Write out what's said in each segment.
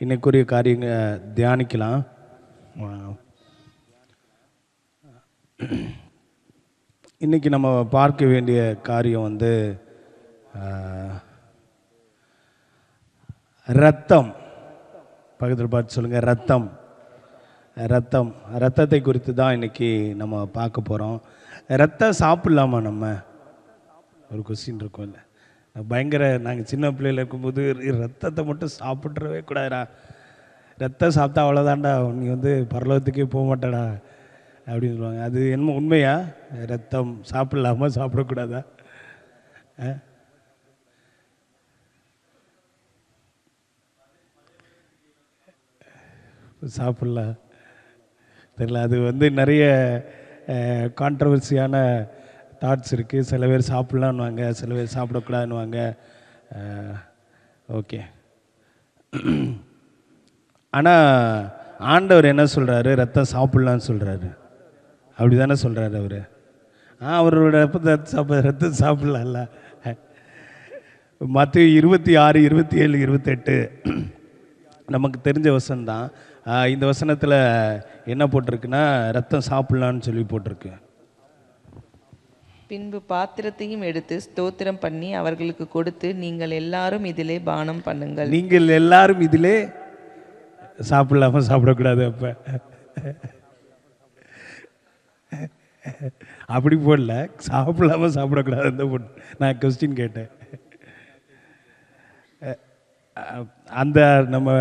இன்னைக்குரிய காரியங்க தியானிக்கலாம். இன்றைக்கி நம்ம பார்க்க வேண்டிய காரியம் வந்து ரத்தம். பக்கத்தில் பார்த்து சொல்லுங்கள், ரத்தம். ரத்தம் ரத்தத்தை குறித்து தான் இன்றைக்கி நம்ம பார்க்க போகிறோம். ரத்தம் சாப்பிட்லாமா? நம்ம ஒரு கொஸ்டின் இருக்கும் இல்லை, பயங்கர நாங்கள் சின்ன பிள்ளையில் இருக்கும்போது ரத்தத்தை மட்டும் சாப்பிட்றவே கூடாதுடா, ரத்தம் சாப்பிட்டா அவ்வளோதான்டா, நீ வந்து பரலோகத்துக்கே போக மாட்டடா அப்படின்னு சொல்லுவாங்க. அது என்ன உண்மையா? ரத்தம் சாப்பிட்லாமா சாப்பிடக்கூடாதா? சாப்பிட்லாம் தெரியல. அது வந்து நிறைய கான்ட்ரவர்சியான தாட்ஸ் இருக்குது. சில பேர் சாப்பிட்லான்னுவாங்க, சில பேர் சாப்பிடக்கூடாதுன்னுவாங்க. ஓகே, ஆனால் ஆண்டவர் என்ன சொல்கிறாரு? ரத்தம் சாப்பிட்லான்னு சொல்கிறாரு. அப்படி தானே சொல்கிறாரு அவர். அவரோட ரத்தம் சாப்பிட்லாம்ல. மத்தேயு 26, 27, 28 நமக்கு தெரிஞ்ச வசனம்தான். இந்த வசனத்தில் என்ன போட்டிருக்குன்னா, ரத்தம் சாப்பிட்லான்னு சொல்லி போட்டிருக்கு. பின்பு பாத்திரத்தையும் எடுத்து ஸ்தோத்திரம் பண்ணி அவர்களுக்கு கொடுத்து, நீங்கள் எல்லாரும் இதிலே பானம் பண்ணுங்கள். நீங்கள் எல்லாரும் இதிலே சாப்பிடலாமா சாப்பிடக்கூடாது? அப்போ அப்படி போடல, சாப்பிடலாமா சாப்பிடக்கூடாது போட்டு நான் கொஸ்டின் கேட்டேன். அந்த நம்ம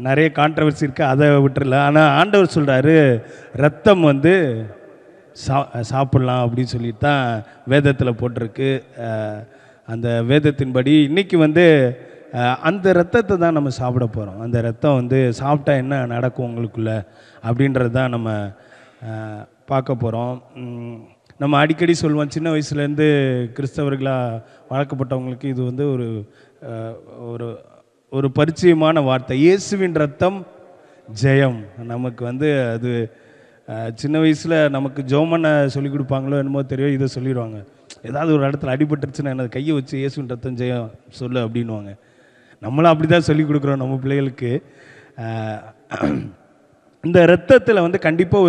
நிறைய கான்ட்ரவர்சி இருக்குது, அதை விட்டுறல. ஆனால் ஆண்டவர் சொல்கிறாரு ரத்தம் வந்து சாப்பிட்லாம் அப்படின்னு சொல்லிட்டு தான் வேதத்தில் போட்டிருக்கு. அந்த வேதத்தின்படி இன்றைக்கி வந்து அந்த ரத்தத்தை தான் நம்ம சாப்பிட போகிறோம். அந்த ரத்தம் வந்து சாப்பிட்டா என்ன நடக்கும் உங்களுக்குள்ள அப்படின்றது தான் நம்ம பார்க்க போகிறோம். நம்ம அடிக்கடி சொல்லுவோம், சின்ன வயசுலேருந்து கிறிஸ்தவர்களாக வளர்க்கப்பட்டவங்களுக்கு இது வந்து ஒரு ஒரு ஒரு பரிச்சயமான வார்த்தை. இயேசுவின் ரத்தம் ஜெயம். நமக்கு வந்து அது சின்ன வயசில் நமக்கு ஜோமனை சொல்லிக் கொடுப்பாங்களோ என்னமோ தெரியும், இதை சொல்லிடுவாங்க. ஏதாவது ஒரு இடத்துல அடிபட்டுருச்சுன்னா என்ன கையை வச்சு இயேசுவின் ரத்தம் ஜெயம் சொல்லு அப்படின்வாங்க. நம்மளும் அப்படி தான் சொல்லிக் கொடுக்குறோம் நம்ம பிள்ளைகளுக்கு. இந்த ரத்தத்தில் வந்து கண்டிப்பாக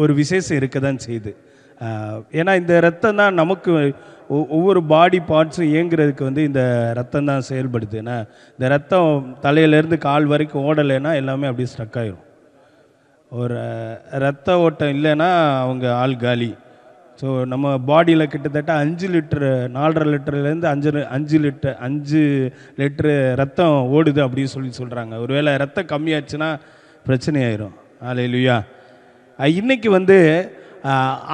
ஒரு விசேஷம் இருக்க தான் செய்யுது. ஏன்னா இந்த ரத்தம் தான் நமக்கு ஒவ்வொரு பாடி பார்ட்ஸும் இயங்குறதுக்கு வந்து இந்த ரத்தம் தான் செயல்படுது. ஏன்னா இந்த ரத்தம் தலையிலேருந்து கால் வரைக்கும் ஓடலைன்னா எல்லாமே அப்படியே ஸ்ட்ரக் ஆகிரும். ஒரு ரத்த ஓட்டம் இல்லைன்னா அவங்க ஆள் காலி. ஸோ நம்ம பாடியில் கிட்டத்தட்ட 5 லிட்டரு 4.5 லிட்டர்லேருந்து 5 லிட்டரு ரத்தம் ஓடுது அப்படின்னு சொல்கிறாங்க. ஒருவேளை ரத்தம் கம்மியாச்சுன்னா பிரச்சனை ஆயிரும். அல்லேலூயா. இன்றைக்கி வந்து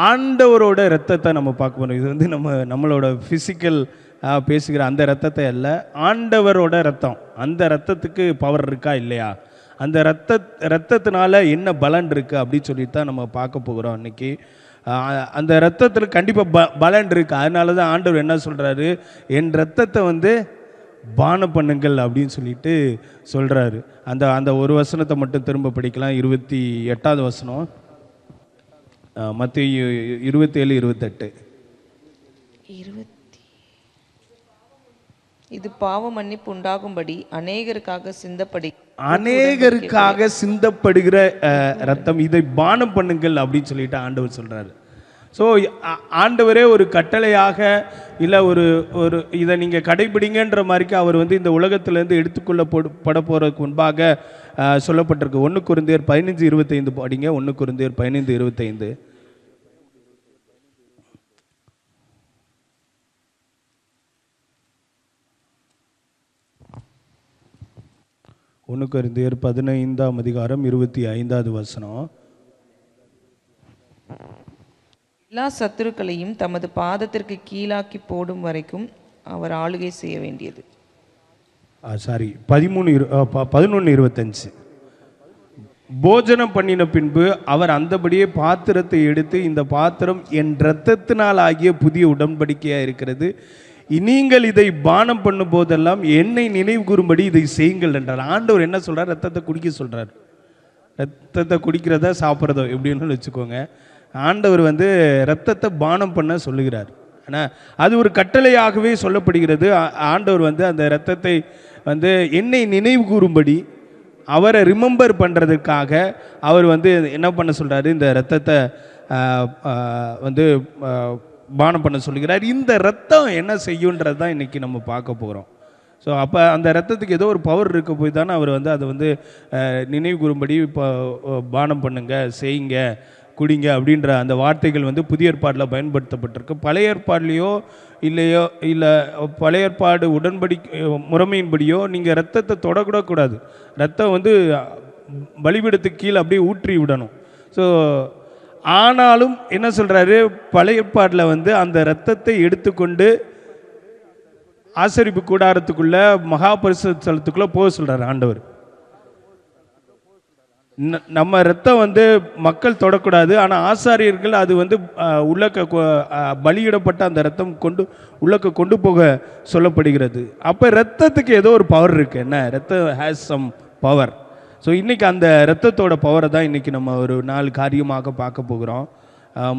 ஆண்டவரோட ரத்தத்தை நம்ம பார்க்க போகிறோம். இது வந்து நம்மளோட ஃபிசிக்கல் பேசுகிற அந்த ரத்தத்தை அல்ல, ஆண்டவரோட ரத்தம். அந்த ரத்தத்துக்கு பவர் இருக்கா இல்லையா, அந்த ரத்தத்தினால என்ன பலன் இருக்குது அப்படின்னு சொல்லிட்டு தான் நம்ம பார்க்க போகிறோம் இன்றைக்கி. அந்த ரத்தத்தில் கண்டிப்பாக பலன் இருக்குது. அதனால தான் ஆண்டவர் என்ன சொல்கிறாரு, என் ரத்தத்தை வந்து பானம் பண்ணுங்கள் அப்படின்னு சொல்லிட்டு சொல்கிறாரு. அந்த ஒரு வசனத்தை மட்டும் திரும்ப படிக்கலாம். 28வது வசனம், மத்தேயு 27, 28. இது பாவ மன்னிப்பு உண்டாகும்படி அநேகருக்காக சிந்தப்படுகிற ரத்தம், இதை பானம் பண்ணுங்கள் அப்படின்னு சொல்லிட்டு ஆண்டவர் சொல்றாரு. ஸோ ஆண்டவரே ஒரு கட்டளையாக இல்லை ஒரு இதை நீங்கள் கடைபிடிங்கன்ற மாதிரிக்கு அவர் வந்து இந்த உலகத்திலேருந்து எடுத்துக்கொள்ளப்பட போகிறதுக்கு முன்பாக சொல்லப்பட்டிருக்கு. 1 கொரிந்தியர் 15:25 படிங்க. 1 கொரிந்தியர் 15:25. 1 கொரிந்தியர் 15ஆம் அதிகாரம் 25வது வசனம். எல்லா சத்துருக்களையும் தமது பாதத்திற்கு கீழாக்கி போடும் வரைக்கும் அவர் ஆளுகை செய்ய வேண்டியது. 11:25. போஜனம் பண்ணின பின்பு அவர் அந்தபடியே பாத்திரத்தை எடுத்து, இந்த பாத்திரம் என் இரத்தத்தினால் ஆகிய புதிய உடன்படிக்கையாக இருக்கிறது, நீங்கள் இதை பானம் பண்ணும் போதெல்லாம் என்னை நினைவு கூறும்படி இதை செய்யுங்கள் என்றார். ஆண்டவர் என்ன சொல்றார்? ரத்தத்தை குடிக்க சொல்றார். ரத்தத்தை குடிக்கிறதா சாப்பிட்றதோ எப்படின்னு வச்சுக்கோங்க. ஆண்டவர் வந்து ரத்தத்தை பானம் பண்ண சொல்லுகிறார். ஆனால் அது ஒரு கட்டளையாகவே சொல்லப்படுகிறது. ஆண்டவர் வந்து அந்த ரத்தத்தை வந்து என்னை நினைவு கூறும்படி அவரை ரிமெம்பர் பண்ணுறதுக்காக அவர் வந்து என்ன பண்ண சொல்கிறாரு, இந்த இரத்தத்தை வந்து பானம் பண்ண சொல்லுகிறார். இந்த இரத்தம் என்ன செய்யுன்றது தான் இன்றைக்கி நம்ம பார்க்க போகிறோம். ஸோ அப்போ அந்த இரத்தத்துக்கு ஏதோ ஒரு பவர் இருக்க போய் தானே அவர் வந்து அதை வந்து நினைவு கூறும்படி இப்போ பானம் பண்ணுங்க, செய்யுங்க, குடிங்க அப்படின்ற அந்த வார்த்தைகள் வந்து புதிய ஏற்பாடில் பயன்படுத்தப்பட்டிருக்கு. பழைய ஏற்பாடுலேயோ இல்லை பழைய ஏற்பாடு முறைமையின்படியோ நீங்கள் ரத்தத்தை தொடக்கூடாது. ரத்தம் வந்து பலிபீடத்துக்கு கீழே அப்படியே ஊற்றி விடணும். ஸோ ஆனாலும் என்ன சொல்கிறாரு, பழைய ஏற்பாடில் வந்து அந்த இரத்தத்தை எடுத்துக்கொண்டு ஆசரிப்பு கூடாரத்துக்குள்ள மகா பரிசுத்த ஸ்தலத்துக்குள்ள போக சொல்றாரு ஆண்டவர். நம்ம ரத்தம் வந்து மக்கள் தொடக்கூடாது, ஆனால் ஆசாரியர்கள் அது வந்து உள்ளக்க பலியிடப்பட்ட அந்த ரத்தம் கொண்டு போக சொல்லப்படுகிறது. அப்போ ரத்தத்துக்கு ஏதோ ஒரு பவர் இருக்கு. என்ன, ரத்தம் ஹேஸ் சம் பவர். ஸோ இன்னைக்கு அந்த ரத்தத்தோட பவரை தான் இன்னைக்கு நம்ம ஒரு 4 காரியமாக பார்க்க போகிறோம்.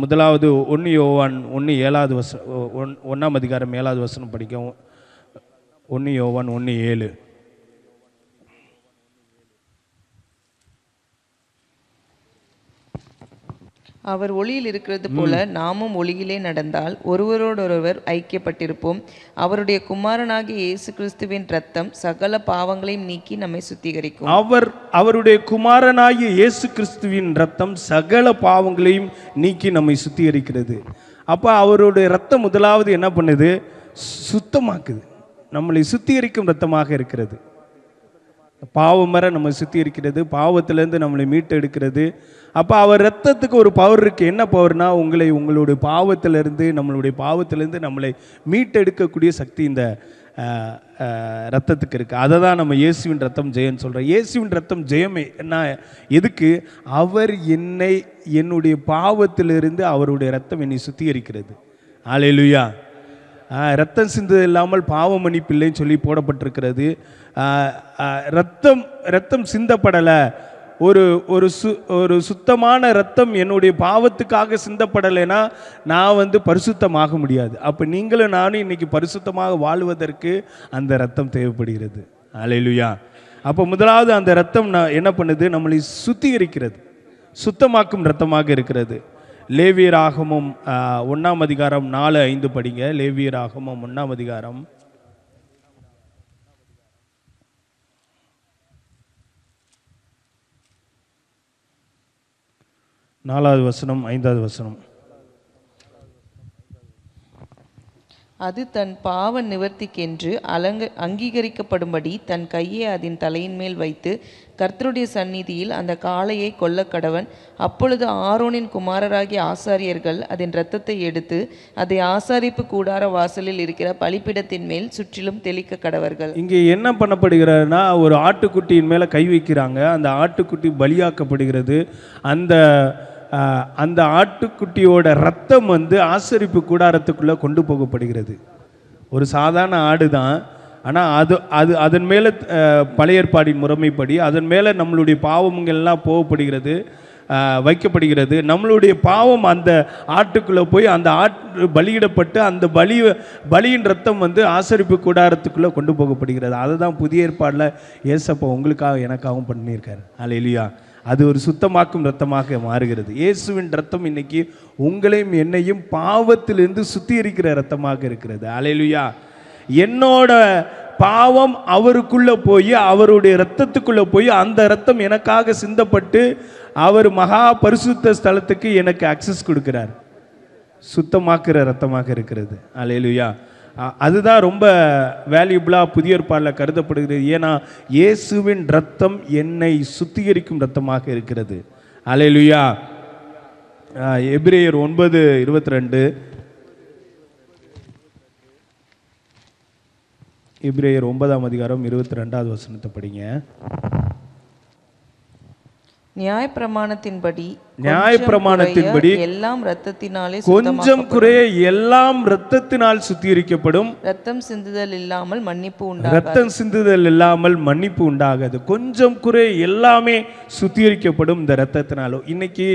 முதலாவது 1 யோவான் 1 அதிகாரம் 7வது வசனம் படிக்கும். 1 யோவான் 1:7. அவர் ஒளியில் இருக்கிறது போல நாமும் ஒளியிலே நடந்தால் ஒருவரோடொருவர் ஐக்கியப்பட்டிருப்போம். அவருடைய குமாரனாகிய இயேசு கிறிஸ்துவின் இரத்தம் சகல பாவங்களையும் நீக்கி நம்மை சுத்திகரிக்கும். அவருடைய குமாரனாகிய இயேசு கிறிஸ்துவின் இரத்தம் சகல பாவங்களையும் நீக்கி நம்மை சுத்திகரிக்கிறது. அப்போ அவருடைய இரத்தம் முதலாவது என்ன பண்ணுது, சுத்தமாக்குது, நம்மளை சுத்திகரிக்கும் இரத்தமாக இருக்கிறது. பாவமர நம்ம சுத்திகரிக்கிறது, பாவத்திலேருந்து நம்மளை மீட்டெடுக்கிறது. அப்போ அவர் ரத்தத்துக்கு ஒரு பவர் இருக்குது. என்ன பவர்னா, உங்களுடைய பாவத்திலேருந்து நம்மளை மீட்டெடுக்கக்கூடிய சக்தி இந்த ரத்தத்துக்கு இருக்குது. அதை தான் நம்ம இயேசுவின் ரத்தம் ஜெயம்னு சொல்கிறோம். இயேசுவின் ரத்தம் ஜெயம் என்ன, எதுக்கு? அவர் என்னுடைய பாவத்திலிருந்து அவருடைய ரத்தம் என்னை சுத்திகரிக்கிறது. அல்லேலூயா. ரத்தம் சிந்துதல் இல்லாமல் பாவ மன்னிப்பு இல்லைன்னு சொல்லி போடப்பட்டிருக்கிறது. ரத்தம் சிந்தப்படலை, ஒரு சுத்தமான ரத்தம் என்னுடைய பாவத்துக்காக சிந்தப்படலைன்னா நான் வந்து பரிசுத்தமாக முடியாது. அப்போ நீங்களும் நானும் இன்னைக்கு பரிசுத்தமாக வாழ்வதற்கு அந்த ரத்தம் தேவைப்படுகிறது. அல்லேலூயா. அப்போ முதலாவது அந்த ரத்தம் என்ன பண்ணுது, நம்மளை சுத்திகரிக்கிறது, சுத்தமாக்கும் ரத்தமாக இருக்கிறது. லேவியராகமம் 1 அதிகாரம் 4-5 படிங்க. லேவியராகமம் 1 அதிகாரம் 4வது வசனம் 5வது வசனம். அது தன் பாவ நிவர்த்திக்கென்று அங்கீகரிக்கப்படும்படி தன் கையை அதன் தலையின் மேல் வைத்து கர்த்தருடைய சந்நிதியில் அந்த காளையை கொல்ல கடவன். அப்பொழுது ஆரோனின் குமாரராகிய ஆசாரியர்கள் அதன் இரத்தத்தை எடுத்து அதை ஆசாரிப்பு கூடார வாசலில் இருக்கிற பலிபீடத்தின் மேல் சுற்றிலும் தெளிக்க கடவர்கள். இங்கே என்ன பண்ணப்படுகிறதுனா, ஒரு ஆட்டுக்குட்டியின் மேலே கை வைக்கிறாங்க. அந்த ஆட்டுக்குட்டி பலியாக்கப்படுகிறது. அந்த ஆட்டுக்குட்டியோட ரத்தம் வந்து ஆசரிப்பு கூடாரத்துக்குள்ளே கொண்டு போகப்படுகிறது. ஒரு சாதாரண ஆடு தான், ஆனால் அதன் மேலே பழைய ஏற்பாடின் முறைமைப்படி அதன் மேலே நம்மளுடைய பாவங்கள்லாம் வைக்கப்படுகிறது. நம்மளுடைய பாவம் அந்த ஆட்டுக்குள்ளே போய் அந்த பலியிடப்பட்டு அந்த பலியின் ரத்தம் வந்து ஆசரிப்பு கூடாரத்துக்குள்ளே கொண்டு போகப்படுகிறது. அதை தான் புதிய ஏற்பாடில் ஏசப்பா உங்களுக்காக எனக்காகவும் பண்ணியிருக்காரு. அல்லேலூயா. அது ஒரு சுத்தமாக்கும் இரத்தமாக மாறுகிறது. இயேசுவின் இரத்தம் இன்னைக்கு உங்களையும் என்னையும் பாவத்திலிருந்து சுத்திகரிக்கிற இரத்தமாக இருக்கிறது. அல்லேலூயா. என்னோட பாவம் அவருக்குள்ள போய் அவருடைய இரத்தத்துக்குள்ள போய் அந்த இரத்தம் எனக்காக சிந்தப்பட்டு அவர் மகா பரிசுத்த ஸ்தலத்துக்கு எனக்கு அக்சஸ் கொடுக்கிறார். சுத்தமாக்குற இரத்தமாக இருக்கிறது. அல்லேலூயா. அதுதான் ரொம்ப வேல்யூபிளாக புதிய ஏற்பாடில் கருதப்படுகிறது. ஏன்னா இயேசுவின் இரத்தம் என்னை சுத்திகரிக்கும் இரத்தமாக இருக்கிறது. அல்லேலூயா. எபிரேயர் 9:22. எபிரேயர் 9 அதிகாரம் 22வது வசனத்தை படிங்க. நியாயப்பிரமாணத்தின்படி எல்லாம் இரத்தத்தினாலே கொஞ்சம் குறைய எல்லாம் இரத்தத்தினால் சுத்திகரிக்கப்படும். இரத்தம் சிந்துதல் இல்லாமல் மன்னிப்பு உண்டாகாது. கொஞ்சம் குறைய எல்லாமே சுத்திகரிக்கப்படும் இந்த இரத்தத்தினாலும். இன்னைக்கு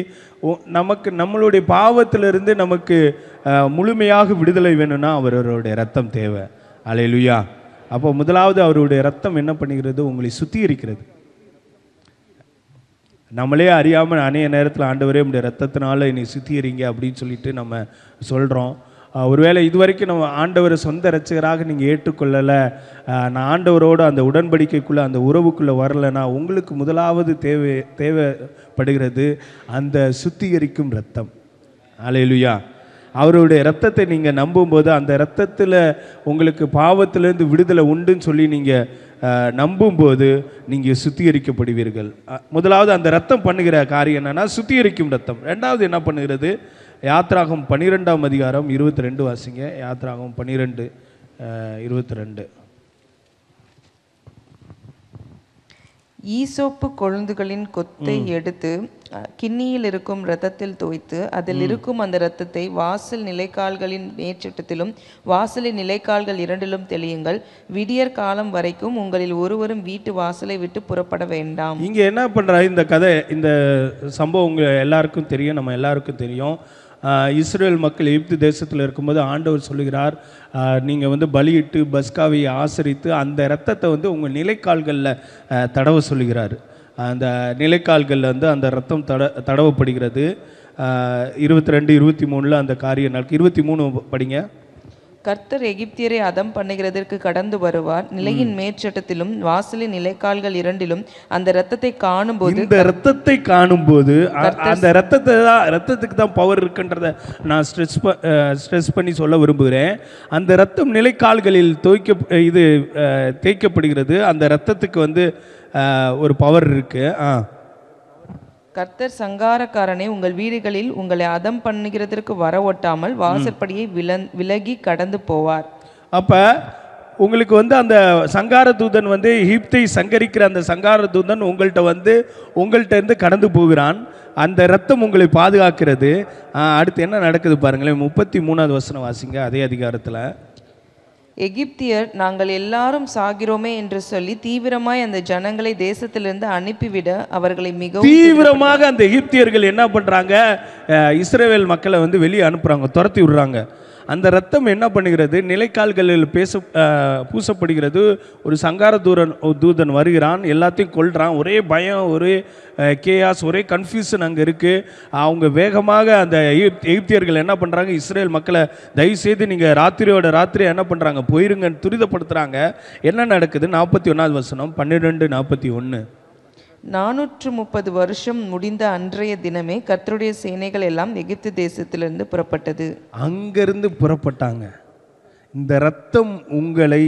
நம்மளுடைய பாவத்திலிருந்து நமக்கு முழுமையாக விடுதலை வேணும்னா அவருடைய இரத்தம் தேவை. அல்லேலூயா. அப்போ முதலாவது அவருடைய ரத்தம் என்ன பண்ணுகிறது? உங்களை சுத்திகரிக்கிறது. நம்மளே அறியாமல் அநேக நேரத்தில் ஆண்டவரே உடைய ரத்தத்தினால என்னை சுத்திகரிங்க அப்படின்னு சொல்லிட்டு நம்ம சொல்கிறோம். ஒருவேளை இதுவரைக்கும் நம்ம ஆண்டவரை சொந்த இரட்சகராக நீங்கள் ஏற்றுக்கொள்ளலை, நான் ஆண்டவரோடு அந்த உடன்படிக்கைக்குள்ளே அந்த உறவுக்குள்ளே வரலைன்னா உங்களுக்கு முதலாவது தேவைப்படுகிறது அந்த சுத்திகரிக்கும் இரத்தம். அல்லேலூயா. அவருடைய இரத்தத்தை நீங்கள் நம்பும்போது அந்த இரத்தத்தில் உங்களுக்கு பாவத்திலேருந்து விடுதலை உண்டுன்னு சொல்லி நீங்கள் நம்பும்போது நீங்கள் சுத்திகரிக்கப்படுவீர்கள். முதலாவது அந்த ரத்தம் பண்ணுகிற காரியம் என்னென்னா சுத்திகரிக்கும் ரத்தம். ரெண்டாவது என்ன பண்ணுகிறது? யாத்ராகம் 12ஆம் அதிகாரம் 22 வாசிங்க. யாத்ராகம் 12:22. ஈசோப்பு கொழுந்துகளின் கொத்தை எடுத்து கிண்ணியில் இருக்கும் இரத்தத்தில் தோய்த்து அதில் இருக்கும் அந்த இரத்தத்தை வாசல் நிலைக்கால்களின் மேற்சட்டத்திலும் வாசலின் நிலைக்கால்கள் இரண்டிலும் தெளியுங்கள். விடியற் காலம் வரைக்கும் உங்களில் ஒருவரும் வீட்டு வாசலை விட்டு புறப்பட வேண்டாம். இங்கே என்ன பண்ணுறா இந்த கதை, இந்த சம்பவம் உங்கள் எல்லாருக்கும் தெரியும், நம்ம எல்லாருக்கும் தெரியும். இஸ்ரேல் மக்கள் எகிப்து தேசத்தில் இருக்கும்போது ஆண்டவர் சொல்லுகிறார், நீங்கள் பலியிட்டு பஸ்காவை ஆசரித்து அந்த இரத்தத்தை உங்கள் நிலைக்கால்களில் தடவ சொல்லுகிறார். அந்த நிலைக்கால்களில் அந்த இரத்தம் தடவப்படுகிறது. 22-23 அந்த காரியம் நடக்கு. 23 படிங்க. கர்த்தர் எகிப்தியரை அதம் பண்ணுகிறதற்கு கடந்து வருவார். நிலையின் மேற்சட்டத்திலும் வாசலின் நிலைக்கால்கள் இரண்டிலும் அந்த இரத்தத்தை காணும்போது, இந்த இரத்தத்தை காணும்போது அந்த இரத்தத்துக்கு தான் பவர் இருக்குன்றத நான் ஸ்ட்ரெஸ் பண்ணி சொல்ல விரும்புகிறேன். அந்த இரத்தம் நிலைக்கால்களில் தேய்க்கப்படுகிறது. அந்த இரத்தத்துக்கு ஒரு பவர் இருக்கு. கர்த்தர் சங்காரக்காரனை உங்கள் வீடுகளில் உங்களை அதம் பண்ணுகிறதற்கு வர ஒட்டாமல் வாசற்படியை விலகி கடந்து போவார். அப்ப உங்களுக்கு அந்த சங்கார தூதன் எகிப்தை சங்கரிக்கிற அந்த சங்கார தூதன் உங்கள்கிட்ட இருந்து கடந்து போகிறான். அந்த இரத்தம் உங்களை பாதுகாக்கிறது. அடுத்து என்ன நடக்குது பாருங்களேன். 33வது வசனம் வாசிங்க அதே அதிகாரத்தில். எகிப்தியர் நாங்கள் எல்லாரும் சாகிறோமே என்று சொல்லி தீவிரமாய் அந்த ஜனங்களை தேசத்திலிருந்து அனுப்பிவிட அவர்களை மிகவும் தீவிரமாக அந்த எகிப்தியர்கள் என்ன பண்றாங்க? இஸ்ரவேல் மக்களை வெளியே அனுப்புறாங்க, துரத்தி விடுறாங்க. அந்த ரத்தம் என்ன பண்ணுகிறது? நிலைக்கால்களில் பூசப்படுகிறது. ஒரு சங்கார தூதன் வருகிறான், எல்லாத்தையும் கொல்றான். ஒரே பயம், ஒரே கேயாஸ், ஒரே கன்ஃபியூஷன் அங்கே இருக்குது. அவங்க வேகமாக அந்த எகிப்தியர்கள் என்ன பண்ணுறாங்க? இஸ்ரேல் மக்களை தயவுசெய்து நீங்கள் ராத்திரியோட ராத்திரி என்ன பண்ணுறாங்க? போயிருங்கன்னு துரிதப்படுத்துகிறாங்க. என்ன நடக்குது? 41வது வசனம் 12:41. 430 வருஷம் முடிந்த அன்றைய தினமே கர்த்தருடைய சேனைகள் எல்லாம் எகிப்து தேசத்திலிருந்து புறப்பட்டது. அங்கிருந்து புறப்பட்டாங்க. இந்த ரத்தம் உங்களை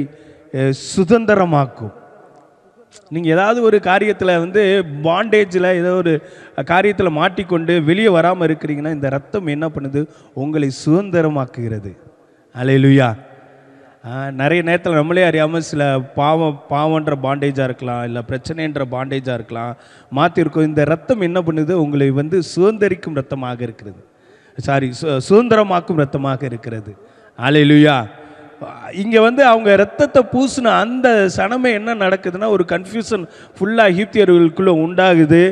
சுதந்திரமாக்கும். நீங்கள் ஏதாவது ஒரு காரியத்தில் பாண்டேஜில் ஏதோ ஒரு காரியத்தில் மாட்டிக்கொண்டு வெளியே வராமல் இருக்கிறீங்கன்னா இந்த ரத்தம் என்ன பண்ணுது? உங்களை சுதந்திரமாக்குகிறது. அல்லேலூயா. நிறைய நேரத்தில் நம்மளே அறியாமல் சில பாவன்ற பாண்டேஜாக இருக்கலாம், இல்லை பிரச்சனைன்ற பாண்டேஜாக இருக்கலாம், மாற்றிருக்கோம். இந்த ரத்தம் என்ன பண்ணுது? உங்களை சுதந்திரிக்கும் ரத்தமாக இருக்கிறது. சுதந்திரமாக்கும் ரத்தமாக இருக்கிறது. அல்லேலூயா. இங்கே அவங்க ரத்தத்தை பூசின அந்த சனமே என்ன நடக்குதுன்னா ஒரு கன்ஃபியூஷன் ஃபுல்லாக எகிப்தியர்களுக்குள்ளே உண்டாகுது.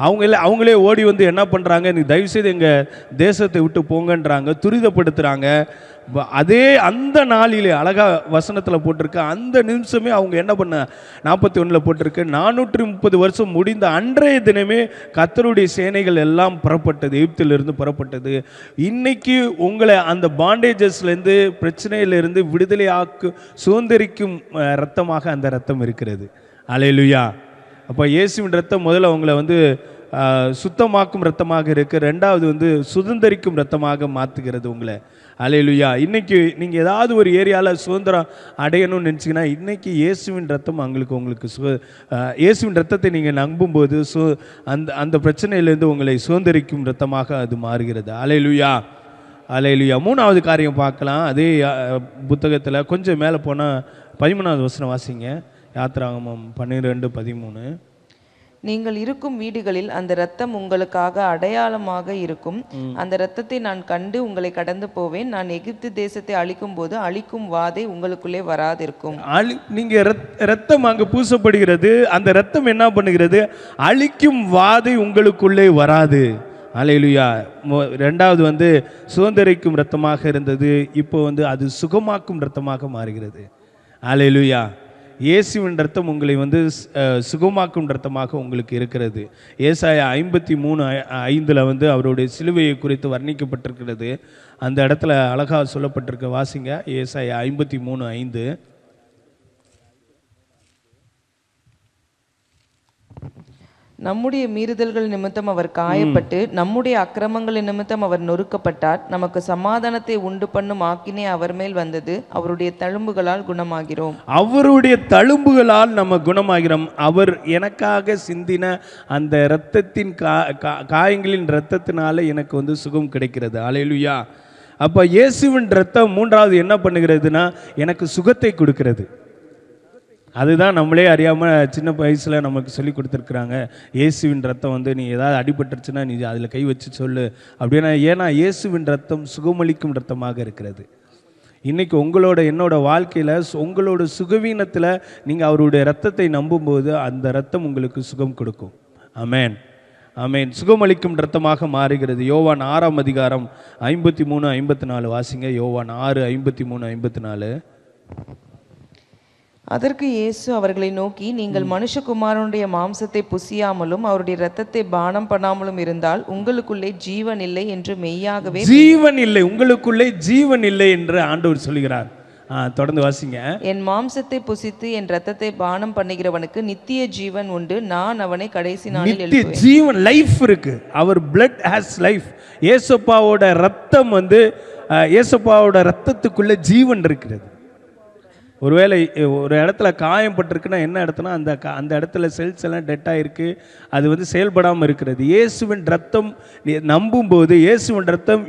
அவங்களே ஓடி என்ன பண்ணுறாங்க? நீ தயவுசெய்து எங்கள் தேசத்தை விட்டு போங்கன்றாங்க, துரிதப்படுத்துகிறாங்க. அதே அந்த நாளிலே அழகா வசனத்தில் போட்டிருக்கு, அந்த நிமிஷமே அவங்க என்ன பண்ண 41 போட்டிருக்கு, 430 வருஷம் முடிந்த அன்றைய தினமே கர்த்தருடைய சேனைகள் எல்லாம் புறப்பட்டது, எகிப்திலிருந்து புறப்பட்டது. இன்னைக்கு உங்களை அந்த பாண்டேஜஸ்லேருந்து பிரச்சனையிலிருந்து விடுதலையாக்கு சுதந்திரிக்கும் ரத்தமாக அந்த ரத்தம் இருக்கிறது. அல்லேலூயா. அப்போ இயேசுவின் ரத்தம் முதல்ல உங்களை சுத்தமாக்கும் ரத்தமாக இருக்கு. ரெண்டாவது சுதந்திரிக்கும் ரத்தமாக மாற்றுகிறது உங்களை. அல்லேலூயா. இன்னைக்கு நீங்கள் ஏதாவது ஒரு ஏரியாவில் சுதந்திரம் அடையணும்னு நினச்சிங்கன்னா இன்னைக்கு இயேசுவின் ரத்தம் உங்களுக்கு இயேசுவின் ரத்தத்தை நீங்கள் நம்பும்போது அந்த பிரச்சனையிலேருந்து உங்களை சுதந்திரிக்கும் ரத்தமாக அது மாறுகிறது. அல்லேலூயா. அல்லேலூயா. 3வது காரியம் பார்க்கலாம். அதே புத்தகத்தில் கொஞ்சம் மேலே போனால் 13வது வசனம் வாசிங்க. யாத்ராகமம் 12:13. நீங்கள் இருக்கும் வீடுகளில் அந்த இரத்தம் உங்களுக்காக அடையாளமாக இருக்கும். அந்த இரத்தத்தை நான் கண்டு உங்களை கடந்து போவேன். நான் எகிப்து தேசத்தை அழிக்கும் போது அழிக்கும் வாதை உங்களுக்குள்ளே வராதிருக்கும். நீங்க இரத்தம் அங்கு பூசப்படுகிறது. அந்த இரத்தம் என்ன பண்ணுகிறது? அழிக்கும் வாதை உங்களுக்குள்ளே வராது. அல்லேலூயா. ரெண்டாவது சுதந்திரிக்கும் இரத்தமாக இருந்தது, இப்போ அது சுகமாக்கும் இரத்தமாக மாறுகிறது. அல்லேலூயா. இயேசுவின் ரத்தம் உங்களை வந்து சுகமாக்கும் ரத்தமாக உங்களுக்கு இருக்கிறது. ஏசாயா 53:5 வந்து அவருடைய சிலுவையை குறித்து வர்ணிக்கப்பட்டிருக்கிறது. அந்த இடத்துல அழகாக சொல்லப்பட்டிருக்க வாசிங்க. ஏசாயா 53:5. நம்முடைய மீறுதல்கள் நிமித்தம் அவர் காயப்பட்டு நம்முடைய அக்கிரமங்களின் நிமித்தம் அவர் நொறுக்கப்பட்டார். நமக்கு சமாதானத்தை உண்டு பண்ணும் ஆக்கினே அவர் மேல் வந்தது. அவருடைய தழும்புகளால் குணமாகிறோம். அவருடைய தழும்புகளால் நம்ம குணமாகிறோம். அவர் எனக்காக சிந்தின அந்த இரத்தத்தின் காயங்களின் இரத்தத்தினால எனக்கு வந்து சுகம் கிடைக்கிறது. அல்லேலூயா. அப்போ இயேசுவின் இரத்தம் மூன்றாவது என்ன பண்ணுகிறதுனா எனக்கு சுகத்தை கொடுக்கிறது. அதுதான் நம்மளே அறியாமல் சின்ன வயசில் நமக்கு சொல்லி கொடுத்துருக்குறாங்க. இயேசுவின் ரத்தம் வந்து நீ ஏதாவது அடிபட்டுருச்சுன்னா நீ அதில் கை வச்சு சொல்லு அப்படின்னா. ஏன்னா இயேசுவின் ரத்தம் சுகமளிக்கும் ரத்தமாக இருக்கிறது. இன்றைக்கி உங்களோட என்னோட வாழ்க்கையில் உங்களோட சுகவீனத்தில் நீங்கள் அவருடைய ரத்தத்தை நம்பும்போது அந்த ரத்தம் உங்களுக்கு சுகம் கொடுக்கும். ஆமென், ஆமென். சுகமளிக்கும் ரத்தமாக மாறுகிறது. யோவான் 6:53-54 வாசிங்க. யோவான் 6:53-54. அதற்கு இயேசு அவர்களை நோக்கி, நீங்கள் மனுஷகுமாரனுடைய மாம்சத்தை புசியாமலும் அவருடைய இரத்தத்தை பானம் பண்ணாமலும் இருந்தால் உங்களுக்குள்ளே ஜீவன் இல்லை என்று மெய்யாகவே. ஜீவன் இல்லை, உங்களுக்குள்ளே ஜீவன் இல்லை என்று ஆண்டவர் சொல்கிறார். தொடர்ந்து வாசிங்க. என் மாம்சத்தை புசித்து என் இரத்தத்தை பானம் பண்ணுகிறவனுக்கு நித்திய ஜீவன் உண்டு, நான் அவனை கடைசி நாளில் நித்திய ஜீவன், லைஃப் இருக்கு. அவர் blood has life. இயேசுப்பாவோட ரத்தம் வந்து இயேசுப்பாவோட ரத்தத்துக்குள்ள ஜீவன் இருக்கிறது. ஒருவேளை ஒரு இடத்துல காயம் பட்டிருக்குன்னா என்ன இடத்துனா அந்த இடத்துல செல்ஸ் எல்லாம் டெட்டாக இருக்குது, அது வந்து செயல்படாமல் இருக்கிறது. இயேசுவின் ரத்தம் நம்பும்போது, இயேசுவின் ரத்தம்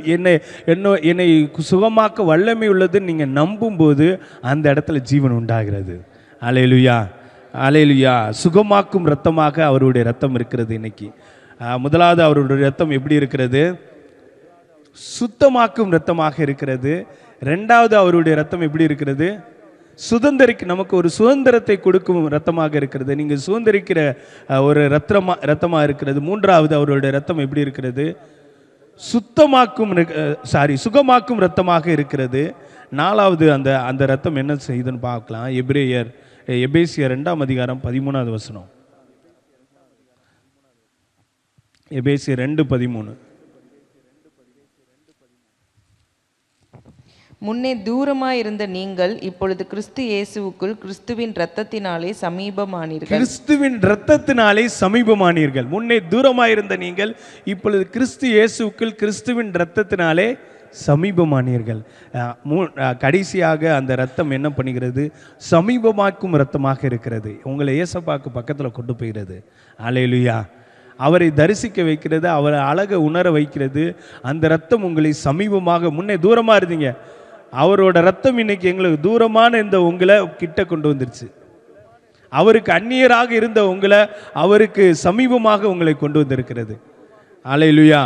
என்னை சுகமாக்க வல்லமை உள்ளதுன்னு நீங்கள் நம்பும்போது அந்த இடத்துல ஜீவன் உண்டாகிறது. அல்லேலூயா, அல்லேலூயா. சுகமாக்கும் ரத்தமாக அவருடைய ரத்தம் இருக்கிறது. இன்னைக்கு முதலாவது அவருடைய ரத்தம் எப்படி இருக்கிறது? சுத்தமாக்கும் ரத்தமாக இருக்கிறது. ரெண்டாவது அவருடைய ரத்தம் எப்படி இருக்கிறது? நமக்கு ஒரு சுதந்திரத்தை கொடுக்கும் ரத்தமாக இருக்கிறது. நீங்கள் சுதந்திரிக்கிற ஒரு ரத்தமாக இருக்கிறது. மூன்றாவது அவருடைய ரத்தம் எப்படி இருக்கிறது? சுகமாக்கும் ரத்தமாக இருக்கிறது. நாலாவது அந்த ரத்தம் என்ன செய்யுதுன்னு பார்க்கலாம். எபேசியர் 2:13. எபேசியர் 2:13. முன்னே தூரமாயிருந்த நீங்கள் இப்பொழுது கிறிஸ்து இயேசுவுக்குள் கிறிஸ்துவின் இரத்தத்தினாலே சமீபமானீர்கள். கிறிஸ்துவின் இரத்தத்தினாலே சமீபமானீர்கள். முன்னே தூரமாயிருந்த நீங்கள் இப்பொழுது கிறிஸ்து இயேசுவுக்குள் கிறிஸ்துவின் இரத்தத்தினாலே சமீபமானீர்கள். கடைசியாக அந்த ரத்தம் என்ன பண்ணுகிறது? சமீபமாக்கும் ரத்தமாக இருக்கிறது. உங்களை இயேசுவுக்கு பக்கத்தில் கொண்டு போகிறது. அல்லேலூயா. அவரை தரிசிக்க வைக்கிறது, அவரை அழகை உணர வைக்கிறது. அந்த ரத்தம் உங்களை சமீபமாக, முன்னே தூரமாக இருந்தீங்க, அவரோட ரத்தம் இன்னைக்கு எங்களுக்கு தூரமான இந்த உங்களை கிட்ட கொண்டு வந்துருச்சு. அவருக்கு அந்நியராக இருந்த உங்களை அவருக்கு சமீபமாக உங்களை கொண்டு வந்திருக்கிறது. அல்லேலூயா.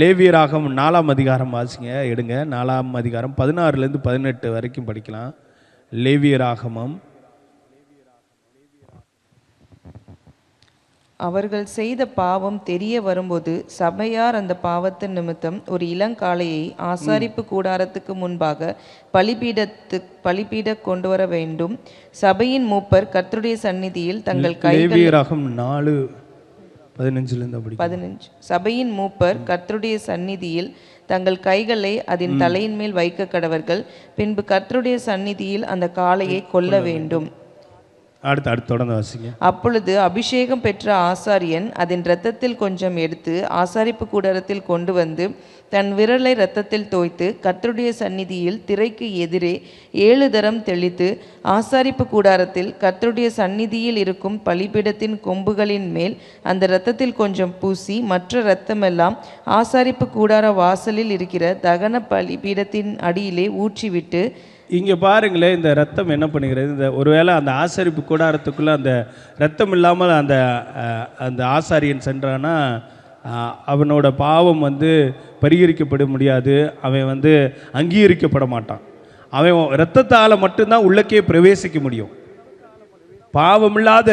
லேவியராகமம் 4 வாசிங்க, எடுங்க. 4 16-18 வரைக்கும் படிக்கலாம். லேவியராகமம். அவர்கள் செய்த பாவம் தெரிய வரும்போது சபையார் அந்த பாவத்தின் நிமித்தம் ஒரு இளங்காளையை ஆசாரிப்பு கூடாரத்துக்கு முன்பாக பலிபீட கொண்டு வர வேண்டும். சபையின் மூப்பர் கர்த்தருடைய சந்நிதியில் தங்கள் சபையின் மூப்பர் கர்த்தருடைய சந்நிதியில் தங்கள் கைகளை அதன் தலையின் மேல் வைக்க கடவர்கள். பின்பு கர்த்தருடைய சந்நிதியில் அந்த காளையை கொல்ல வேண்டும். தொடர்ந்து வாசிங்க. அப்பொழுது அபிஷேகம் பெற்ற ஆசாரியன் அதன் இரத்தத்தில் கொஞ்சம் எடுத்து ஆசாரிப்பு கூடாரத்தில் கொண்டு வந்து தன் விரலை இரத்தத்தில் தோய்த்து கர்த்தருடைய சந்நிதியில் திரைக்கு எதிரே 7 தரம் தெளித்து ஆசாரிப்பு கூடாரத்தில் கர்த்தருடைய சந்நிதியில் இருக்கும் பலிபீடத்தின் கொம்புகளின் மேல் அந்த இரத்தத்தில் கொஞ்சம் பூசி மற்ற இரத்தமெல்லாம் ஆசாரிப்பு கூடார வாசலில் இருக்கிற தகன பலிபீடத்தின் அடியிலே ஊற்றிவிட்டு. இங்கே பாருங்களேன், இந்த ரத்தம் என்ன பண்ணுகிறது? இந்த ஒருவேளை அந்த ஆசாரிப்பு கூடாரத்துக்குள்ளே அந்த ரத்தம் இல்லாமல் அந்த ஆசாரியன் சென்றானா அவனோட பாவம் வந்து பரிகரிக்கப்பட முடியாது. அவன் அங்கீகரிக்கப்பட மாட்டான். அவன் இரத்தத்தால் மட்டும்தான் உள்ளக்கே பிரவேசிக்க முடியும். பாவமில்லாத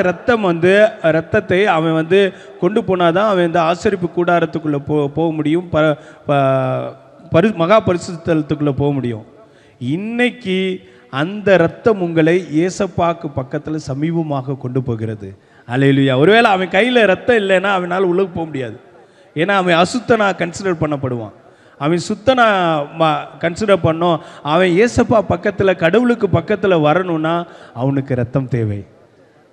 இரத்தத்தை அவன் கொண்டு போனாதான் அவன் இந்த ஆசரிப்பு கூடாரத்துக்குள்ளே போக முடியும், மகா பரிசுத்தலத்துக்குள்ளே போக முடியும். இன்னைக்கு அந்த இரத்தம் உங்களை ஏசப்பாக்கு பக்கத்தில் சமீபமாக கொண்டு போகிறது. அல்லேலூயா. ஒருவேளை அவன் கையில் ரத்தம் இல்லைன்னா அவனால் உள்ளே போக முடியாது. ஏன்னா அவன் அசுத்தனா கன்சிடர் பண்ணப்படுவான். அவன் சுத்தனா கன்சிடர் பண்ணோம். அவன் ஏசப்பா பக்கத்தில், கடவுளுக்கு பக்கத்தில் வரணும்னா அவனுக்கு ரத்தம் தேவை.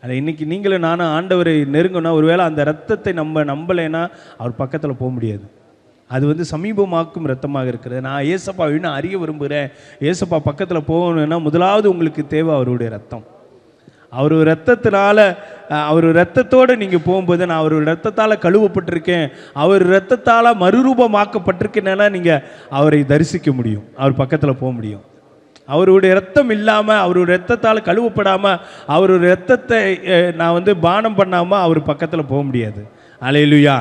அதை இன்னைக்கு நீங்களும் நானும் ஆண்டவரை நெருங்கணும். ஒருவேளை அந்த ரத்தத்தை நம்பலைன்னா அவர் பக்கத்தில் போக முடியாது. அது சமீபமாக்கும் ரத்தமாக இருக்கிறது. நான் ஏசப்பா இன்னும் அறிய விரும்புகிறேன், ஏசப்பா பக்கத்தில் போகணும்னா முதலாவது உங்களுக்கு தேவை அவருடைய ரத்தம். அவர் ரத்தத்தினால, அவர் ரத்தத்தோடு நீங்கள் போகும்போது, நான் அவர் ரத்தத்தால் கழுவப்பட்டிருக்கேன், அவர் ரத்தத்தால் மறுரூபமாக்கப்பட்டிருக்கேன்னா நீங்கள் அவரை தரிசிக்க முடியும், அவர் பக்கத்தில் போக முடியும். அவருடைய ரத்தம் இல்லாமல், அவருடைய ரத்தத்தால் கழுவப்படாமல், அவருடைய ரத்தத்தை நான் பானம் பண்ணாமல் அவர் பக்கத்தில் போக முடியாது. அல்லேலூயா,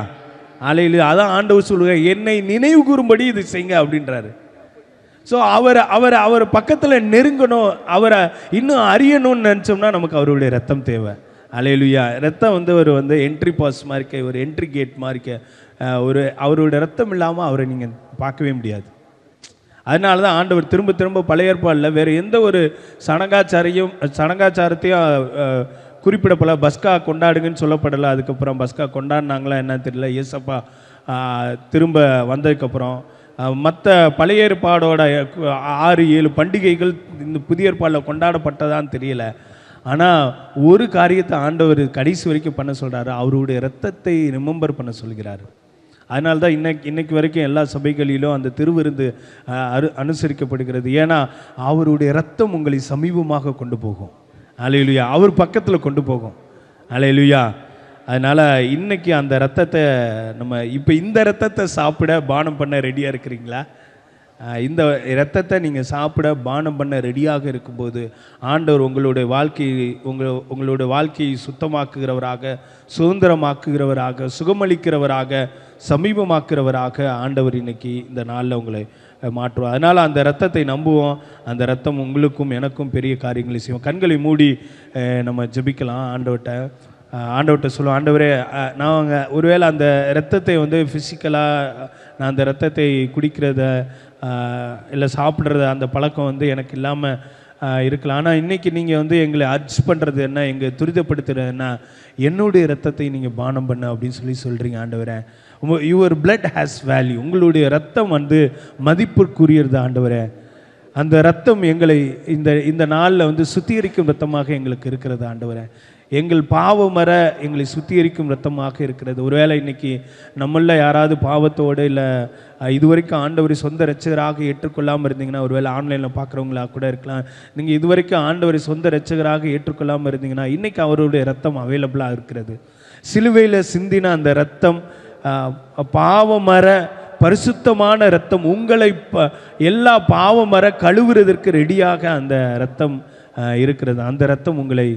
அல்லேலூயா. அதான் ஆண்டவர் சொல்லுங்க, என்னை நினைவு கூறும்படி இது செய்யுங்க அப்படின்றாரு. ஸோ அவர் பக்கத்தில் நெருங்கணும், அவரை இன்னும் அறியணும்னு நினச்சோம்னா நமக்கு அவருடைய ரத்தம் தேவை. அல்லேலூயா. ரத்தம் ஒரு என்ட்ரி பாஸ் மாதிரிக்க, ஒரு என்ட்ரி கேட் மாதிரிக்க. அவருடைய ரத்தம் இல்லாமல் அவரை நீங்கள் பார்க்கவே முடியாது. அதனால தான் ஆண்டவர் திரும்ப திரும்ப பழைய ஏற்பாடில் வேறு எந்த ஒரு சடங்காச்சாரத்தையும் குறிப்பிடப்படல. பஸ்கா கொண்டாடுங்கன்னு சொல்லப்படலை. அதுக்கப்புறம் பஸ்கா கொண்டாடினாங்களா என்னன்னு தெரியல. ஏசப்பா திரும்ப வந்ததுக்கப்புறம் மற்ற பழைய ஏற்பாடோட 6-7 பண்டிகைகள் இந்த புதிய ஏற்பாடில் கொண்டாடப்பட்டதான்னு தெரியல. ஆனால் ஒரு காரியத்தை ஆண்டவர் கடைசி வரைக்கும் பண்ண சொல்கிறாரு, அவருடைய இரத்தத்தை ரிமெம்பர் பண்ண சொல்கிறார். அதனால தான் இன்னைக்கு வரைக்கும் எல்லா சபைகளிலும் அந்த திருவிருந்து அனுசரிக்கப்படுகிறது. ஏன்னா அவருடைய இரத்தம் உங்களை சமீபமாக கொண்டு போகும். அல்லேலூயா. அவர் பக்கத்தில் கொண்டு போகும். அல்லேலூயா. அதனால் இன்றைக்கி அந்த ரத்தத்தை இப்போ இந்த ரத்தத்தை சாப்பிட பானம் பண்ண ரெடியாக இருக்கிறீங்களா? இந்த இரத்தத்தை நீங்கள் சாப்பிட பானம் பண்ண ரெடியாக இருக்கும்போது ஆண்டவர் உங்களுடைய வாழ்க்கையை சுத்தமாக்குகிறவராக, சுதந்திரமாக்குகிறவராக, சுகமளிக்கிறவராக, சமீபமாக்குறவராக ஆண்டவர் இன்னைக்கு இந்த நாளில் உங்களை மாற்றுவார். அதனால் அந்த இரத்தத்தை நம்புவோம். அந்த இரத்தம் உங்களுக்கும் எனக்கும் பெரிய காரியங்களை செய்வோம். கண்களை மூடி நம்ம ஜெபிக்கலாம். ஆண்டவர்கிட்ட சொல்லுவோம், ஆண்டவரே, நாங்கள் ஒருவேளை அந்த இரத்தத்தை ஃபிசிக்கலாக நான் அந்த இரத்தத்தை குடிக்கிறத இல்லை சாப்பிட்றத அந்த பழக்கம் எனக்கு இல்லாமல் இருக்கலாம். ஆனால் இன்றைக்கி நீங்கள் எங்களை அர்ஜ் பண்ணுறது என்ன, எங்கள் துரிதப்படுத்துறது என்ன, என்னுடைய இரத்தத்தை நீங்கள் பானம் பண்ண அப்படின்னு சொல்கிறீங்க. ஆண்டவரே, யுவர் பிளட் ஹேஸ் வேல்யூ. உங்களுடைய ரத்தம் மதிப்புக்குரியது. ஆண்டவரே, அந்த ரத்தம் எங்களை இந்த நாளில் சுத்திகரிக்கும் ரத்தமாக எங்களுக்கு இருக்கிறது. ஆண்டவரே, எங்கள் பாவமர எங்களை சுத்திகரிக்கும் ரத்தமாக இருக்கிறது. ஒருவேளை இன்னைக்கு நம்மள யாராவது பாவத்தோடு இல்லை இதுவரைக்கும் ஆண்டவரை சொந்த இரட்சகராக ஏற்றுக்கொள்ளாமல் இருந்தீங்கன்னா, ஒருவேளை ஆன்லைனில் பார்க்குறவங்களா கூட இருக்கலாம், நீங்கள் இதுவரைக்கும் ஆண்டவரை சொந்த இரட்சகராக ஏற்றுக்கொள்ளாமல் இருந்தீங்கன்னா இன்றைக்கி அவருடைய ரத்தம் அவைலபிளாக இருக்கிறது. சிலுவையில் சிந்தின அந்த ரத்தம் பாவமர பரிசுத்தமான இரத்தம், உங்களை எல்லா பாவமர கழுவுறதற்கு ரெடியாக அந்த இரத்தம் இருக்கிறது. அந்த இரத்தம் உங்களை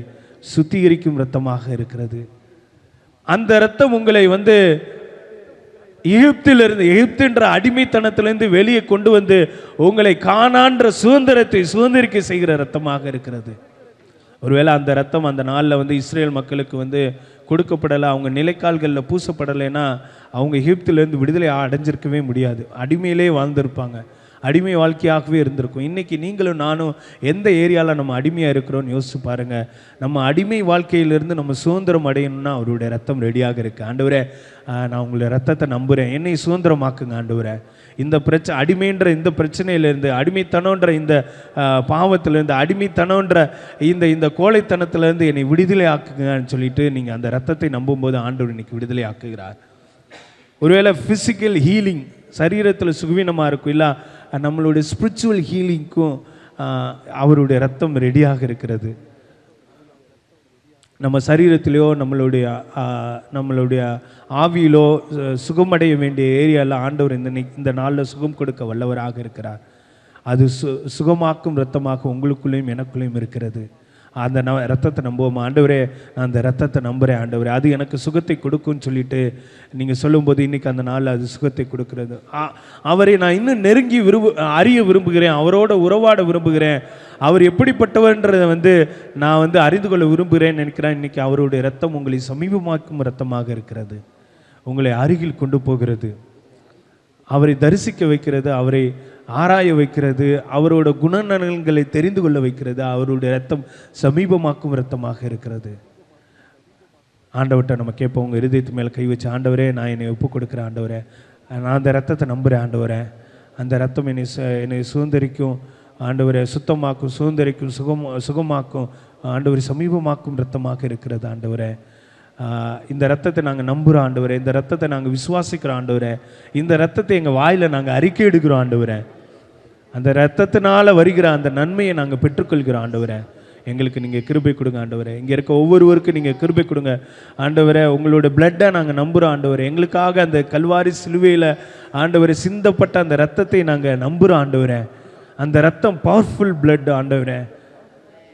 சுத்திகரிக்கும் இரத்தமாக இருக்கிறது. அந்த இரத்தம் உங்களை எகிப்துன்ற அடிமைத்தனத்திலிருந்து வெளியே கொண்டு உங்களை கானான்ற சுதந்திரத்தை சுதந்திரிக்க செய்கிற இரத்தமாக இருக்கிறது. ஒருவேளை அந்த இரத்தம் அந்த நாளில் இஸ்ரேல் மக்களுக்கு கொடுக்கப்படலை, அவங்க நிலைக்கால்களில் பூசப்படலைன்னா அவங்க எகிப்திலேருந்து விடுதலை அடைஞ்சிருக்கவே முடியாது. அடிமையிலே வாழ்ந்திருப்பாங்க, அடிமை வாழ்க்கையாகவே இருந்திருக்கும். இன்றைக்கி நீங்களும் நானும் எந்த ஏரியாவில் நம்ம அடிமையாக இருக்கிறோன்னு யோசிச்சு பாருங்கள். நம்ம அடிமை வாழ்க்கையிலிருந்து நம்ம சுதந்திரம் அடையணும்னா அவருடைய ரத்தம் ரெடியாக இருக்குது. ஆண்டவரே, நான் உங்களுடைய ரத்தத்தை நம்புகிறேன், என்னை சுதந்திரமாக்குங்க. ஆண்டவரே, இந்த அடிமைன்ற இந்த பிரச்சனையிலேருந்து, அடிமைத்தனன்ற இந்த பாவத்திலேருந்து, அடிமைத்தனன்ற இந்த கோழைத்தனத்திலேருந்து என்னை விடுதலை ஆக்குங்கன்னு சொல்லிட்டு நீங்கள் அந்த ரத்தத்தை நம்பும்போது ஆண்டவர் இன்னைக்கு விடுதலை ஆக்குகிறார். ஒருவேளை ஃபிசிக்கல் ஹீலிங், சரீரத்தில் சுகவீனமாக இருக்கும், இல்லை நம்மளுடைய ஸ்பிரிச்சுவல் ஹீலிங்க்கும் அவருடைய ரத்தம் ரெடியாக இருக்கிறது. நம்ம சரீரத்திலேயோ நம்மளுடைய ஆவியிலோ சுகமடைய வேண்டிய ஏரியாவில் ஆண்டவர் இந்த நாளில் சுகம் கொடுக்க வல்லவராக இருக்கிறார். அது சுகமாக்கும் இரத்தமாக உங்களுக்குள்ளேயும் எனக்குள்ளேயும் இருக்கிறது. அந்த ரத்தத்தை நம்புவோமா? ஆண்டவரே, நான் அந்த ரத்தத்தை நம்புகிறேன் ஆண்டவரே, அது எனக்கு சுகத்தை கொடுக்கும்னு சொல்லிட்டு நீங்கள் சொல்லும்போது இன்றைக்கி அந்த நாளில் அது சுகத்தை கொடுக்கிறது. அவரை நான் இன்னும் நெருங்கி அறிய விரும்புகிறேன், அவரோட உறவாட விரும்புகிறேன், அவர் எப்படிப்பட்டவர்ன்றதை நான் அறிந்து கொள்ள விரும்புகிறேன்னு நினைக்கிறேன். இன்றைக்கி அவருடைய ரத்தம் உங்களை சமீபமாக்கும் ரத்தமாக இருக்கிறது, உங்களை அருகில் கொண்டு போகிறது. அவரை தரிசிக்க வைக்கிறது, அவரை ஆராய வைக்கிறது, அவரோட குணநலன்களை தெரிந்து கொள்ள வைக்கிறது. அவருடைய ரத்தம் சமீபமாக்கும் இரத்தமாக இருக்கிறது. ஆண்டவர்கிட்ட நம்ம கேட்போம், உங்கள் இருதயத்து மேலே கை வச்சு, ஆண்டவரே நான் என்னை ஒப்பு கொடுக்குறேன், ஆண்டவரே நான் அந்த ரத்தத்தை நம்புகிறேன், ஆண்டவரே அந்த ரத்தம் என்னை சுதந்திரிக்கும், ஆண்டவரை சுத்தமாக்கும், சுதந்திரிக்கும், சுகமாக்கும், ஆண்டவரை சமீபமாக்கும் ரத்தமாக இருக்கிறது. ஆண்டவரே இந்த ரத்தத்தை நாங்கள் நம்புகிறோம், ஆண்டவரே இந்த ரத்தத்தை நாங்கள் விசுவாசிக்கிறோம், ஆண்டவரே இந்த ரத்தத்தை எங்கள் வாயில் நாங்கள் அறிக்கை எடுக்கிறோம், ஆண்டவரே அந்த ரத்தத்தினால வருகிற அந்த நன்மையை நாங்கள் பெற்றுக்கொள்கிறோம். ஆண்டவரே எங்களுக்கு நீங்கள் கிருபை கொடுங்க, ஆண்டவரே இங்கே இருக்க ஒவ்வொருவருக்கும் நீங்கள் கிருபை கொடுங்க, ஆண்டவரே உங்களோட பிளட்டை நாங்கள் நம்புகிறோம், ஆண்டவரே எங்களுக்காக அந்த கல்வாரி சிலுவையில் ஆண்டவரை சிந்தப்பட்ட அந்த ரத்தத்தை நாங்கள் நம்புகிறோம், ஆண்டவரே அந்த ரத்தம் பவர்ஃபுல் பிளட், ஆண்டவரே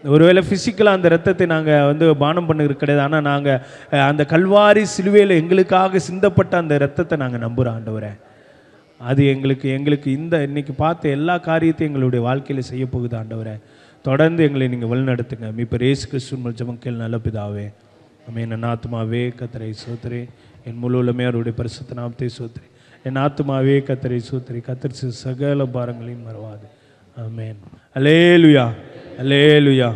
ஒருவேளை ஃபிசிக்கலாக அந்த ரத்தத்தை நாங்கள் பானம் பண்ணுறது கிடையாது, ஆனால் நாங்கள் அந்த கல்வாரி சிலுவையில் எங்களுக்காக சிந்தப்பட்ட அந்த ரத்தத்தை நாங்கள் நம்புகிறோம், ஆண்டவரே அது எங்களுக்கு இன்னைக்கு பார்த்த எல்லா காரியத்தையும் எங்களுடைய வாழ்க்கையில் செய்ய போகுது. ஆண்டவரே தொடர்ந்து எங்களை நீங்கள் வழிநடத்துங்க. மீட்பர் இயேசு கிறிஸ்துவின் ஜெபம் கேள் நல்ல பிதாவே. ஆமென். என் ஆத்துமாவே கர்த்தரை ஸ்தோத்திரி, என் முழு உள்ளமே அவருடைய பரிசுத்த நாமத்தை ஸ்தோத்திரி. என் ஆத்துமாவே கர்த்தரை ஸ்தோத்திரி, கர்த்தர் சகல பாரங்களையும் மறவாது. ஆமென். அல்லேலூயா, அல்லேலூயா.